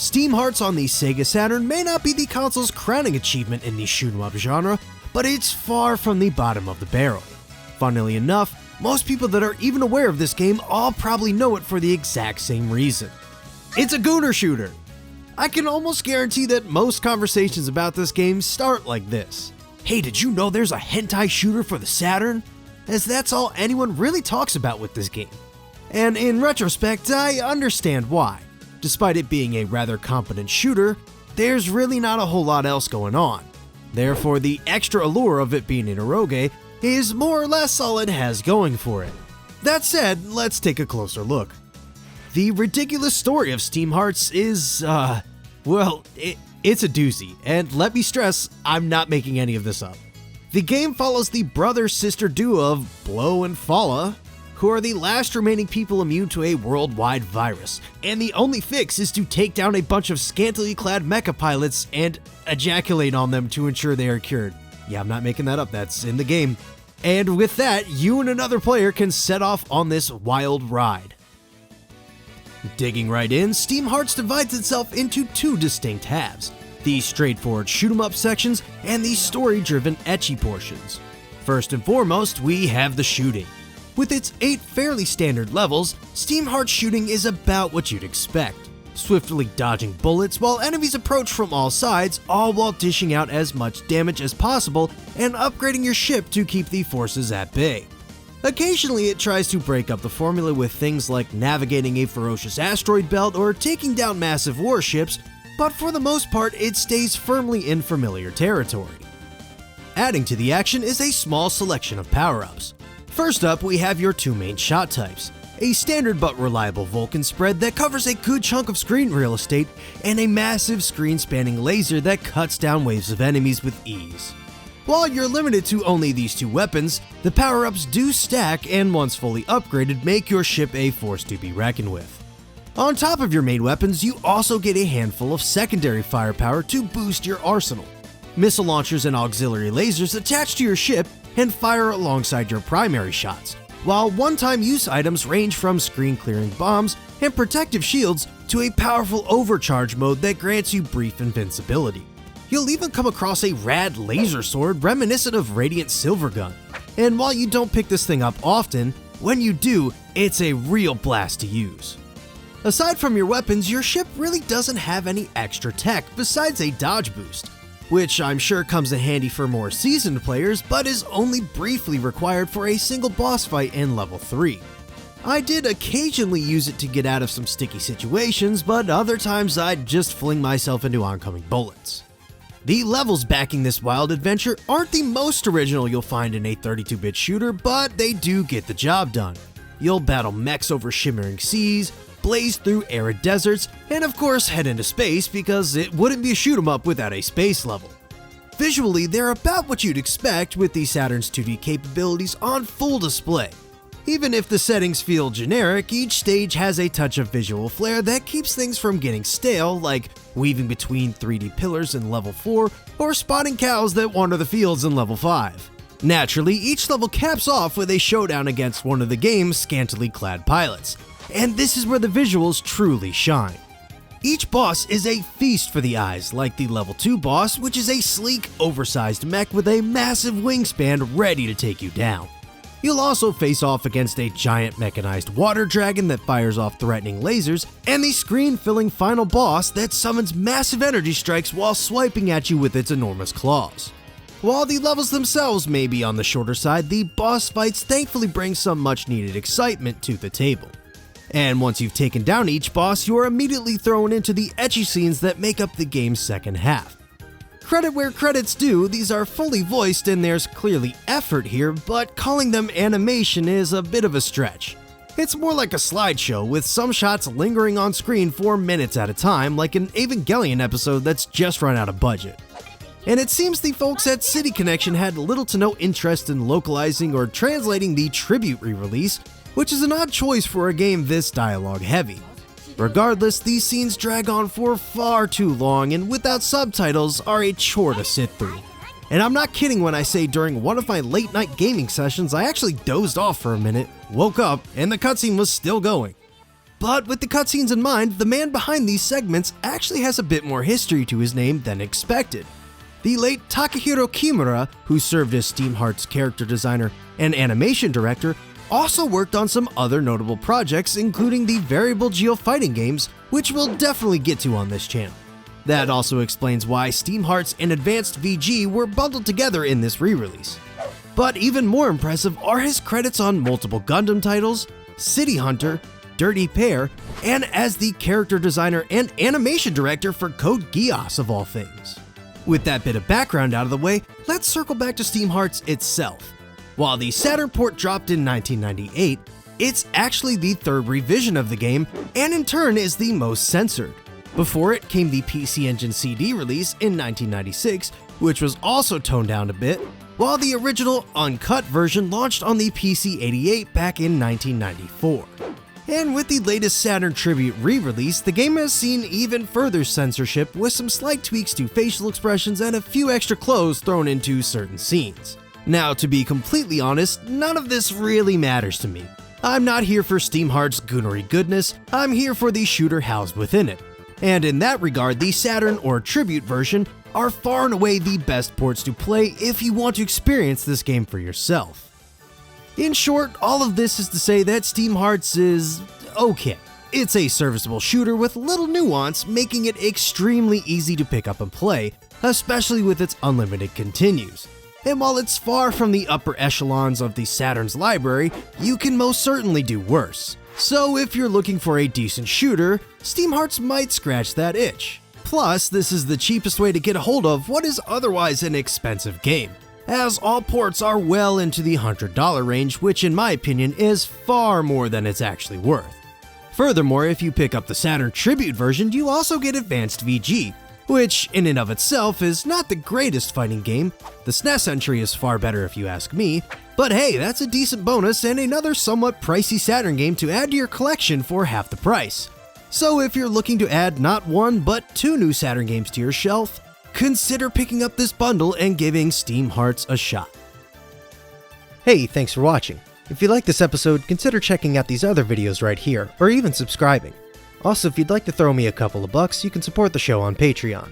Steam Hearts on the Sega Saturn may not be the console's crowning achievement in the shoot-'em-up genre, but it's far from the bottom of the barrel. Funnily enough, most people that are even aware of this game all probably know it for the exact same reason. It's a Gooner shooter! I can almost guarantee that most conversations about this game start like this. Hey, did you know there's a hentai shooter for the Saturn? As that's all anyone really talks about with this game. And in retrospect, I understand why. Despite it being a rather competent shooter, there's really not a whole lot else going on. Therefore, the extra allure of it being an eroge is more or less all it has going for it. That said, let's take a closer look. The ridiculous story of Steam Hearts is, well, it's a doozy, and let me stress, I'm not making any of this up. The game follows the brother-sister duo of Blow and Falla, who are the last remaining people immune to a worldwide virus, and the only fix is to take down a bunch of scantily clad mecha pilots and ejaculate on them to ensure they are cured. Yeah, I'm not making that up, that's in the game. And with that, you and another player can set off on this wild ride. Digging right in, Steam Hearts divides itself into two distinct halves, the straightforward shoot-'em-up sections and the story-driven ecchi portions. First and foremost, we have the shooting. With its 8 fairly standard levels, Steam Hearts shooting is about what you'd expect. Swiftly dodging bullets while enemies approach from all sides, all while dishing out as much damage as possible and upgrading your ship to keep the forces at bay. Occasionally it tries to break up the formula with things like navigating a ferocious asteroid belt or taking down massive warships, but for the most part it stays firmly in familiar territory. Adding to the action is a small selection of power-ups. First up, we have your two main shot types, a standard but reliable Vulcan spread that covers a good chunk of screen real estate, and a massive screen-spanning laser that cuts down waves of enemies with ease. While you're limited to only these two weapons, the power-ups do stack and once fully upgraded make your ship a force to be reckoned with. On top of your main weapons, you also get a handful of secondary firepower to boost your arsenal. Missile launchers and auxiliary lasers attach to your ship and fire alongside your primary shots, while one-time use items range from screen-clearing bombs and protective shields to a powerful overcharge mode that grants you brief invincibility. You'll even come across a rad laser sword reminiscent of Radiant Silvergun, and while you don't pick this thing up often, when you do, it's a real blast to use. Aside from your weapons, your ship really doesn't have any extra tech besides a dodge boost, which I'm sure comes in handy for more seasoned players, but is only briefly required for a single boss fight in level 3. I did occasionally use it to get out of some sticky situations, but other times I'd just fling myself into oncoming bullets. The levels backing this wild adventure aren't the most original you'll find in a 32-bit shooter, but they do get the job done. You'll battle mechs over shimmering seas, blaze through arid deserts, and of course head into space because it wouldn't be a shoot 'em up without a space level. Visually, they're about what you'd expect with the Saturn's 2D capabilities on full display. Even if the settings feel generic, each stage has a touch of visual flair that keeps things from getting stale, like weaving between 3D pillars in level 4 or spotting cows that wander the fields in level 5. Naturally, each level caps off with a showdown against one of the game's scantily clad pilots, and this is where the visuals truly shine. Each boss is a feast for the eyes, like the level 2 boss, which is a sleek, oversized mech with a massive wingspan ready to take you down. You'll also face off against a giant mechanized water dragon that fires off threatening lasers, and the screen-filling final boss that summons massive energy strikes while swiping at you with its enormous claws. While the levels themselves may be on the shorter side, the boss fights thankfully bring some much-needed excitement to the table. And once you've taken down each boss, you are immediately thrown into the ecchi scenes that make up the game's second half. Credit where credit's due, these are fully voiced and there's clearly effort here, but calling them animation is a bit of a stretch. It's more like a slideshow, with some shots lingering on screen for minutes at a time, like an Evangelion episode that's just run out of budget. And it seems the folks at City Connection had little to no interest in localizing or translating the Tribute re-release, which is an odd choice for a game this dialogue heavy. Regardless, these scenes drag on for far too long and without subtitles are a chore to sit through. And I'm not kidding when I say during one of my late night gaming sessions I actually dozed off for a minute, woke up, and the cutscene was still going. But with the cutscenes in mind, the man behind these segments actually has a bit more history to his name than expected. The late Takahiro Kimura, who served as Steam Heart's character designer and animation director, also worked on some other notable projects, including the variable geo fighting games, which we'll definitely get to on this channel. That also explains why Steam Hearts and Advanced VG were bundled together in this re-release. But even more impressive are his credits on multiple Gundam titles, City Hunter, Dirty Pair, and as the character designer and animation director for Code Geass of all things. With that bit of background out of the way, let's circle back to Steam Hearts itself. While the Saturn port dropped in 1998, it's actually the third revision of the game, and in turn is the most censored. Before it came the PC Engine CD release in 1996, which was also toned down a bit, while the original uncut version launched on the PC-88 back in 1994. And with the latest Saturn Tribute re-release, the game has seen even further censorship with some slight tweaks to facial expressions and a few extra clothes thrown into certain scenes. Now, to be completely honest, none of this really matters to me. I'm not here for Steam Heart's Goonery goodness, I'm here for the shooter housed within it. And in that regard, the Saturn or Tribute version are far and away the best ports to play if you want to experience this game for yourself. In short, all of this is to say that Steam Hearts is okay. It's a serviceable shooter with little nuance, making it extremely easy to pick up and play, especially with its unlimited continues. And while it's far from the upper echelons of the Saturn's library, you can most certainly do worse. So if you're looking for a decent shooter, Steam Hearts might scratch that itch. Plus, this is the cheapest way to get a hold of what is otherwise an expensive game, as all ports are well into the $100 range, which in my opinion is far more than it's actually worth. Furthermore, if you pick up the Saturn Tribute version, you also get Advanced VG, which in and of itself is not the greatest fighting game. The SNES entry is far better if you ask me, but hey, that's a decent bonus and another somewhat pricey Saturn game to add to your collection for half the price. So if you're looking to add not one but two new Saturn games to your shelf, consider picking up this bundle and giving Steam Hearts a shot. Hey, thanks for watching. If you like this episode, consider checking out these other videos right here, or even subscribing. Also, if you'd like to throw me a couple of bucks, you can support the show on Patreon.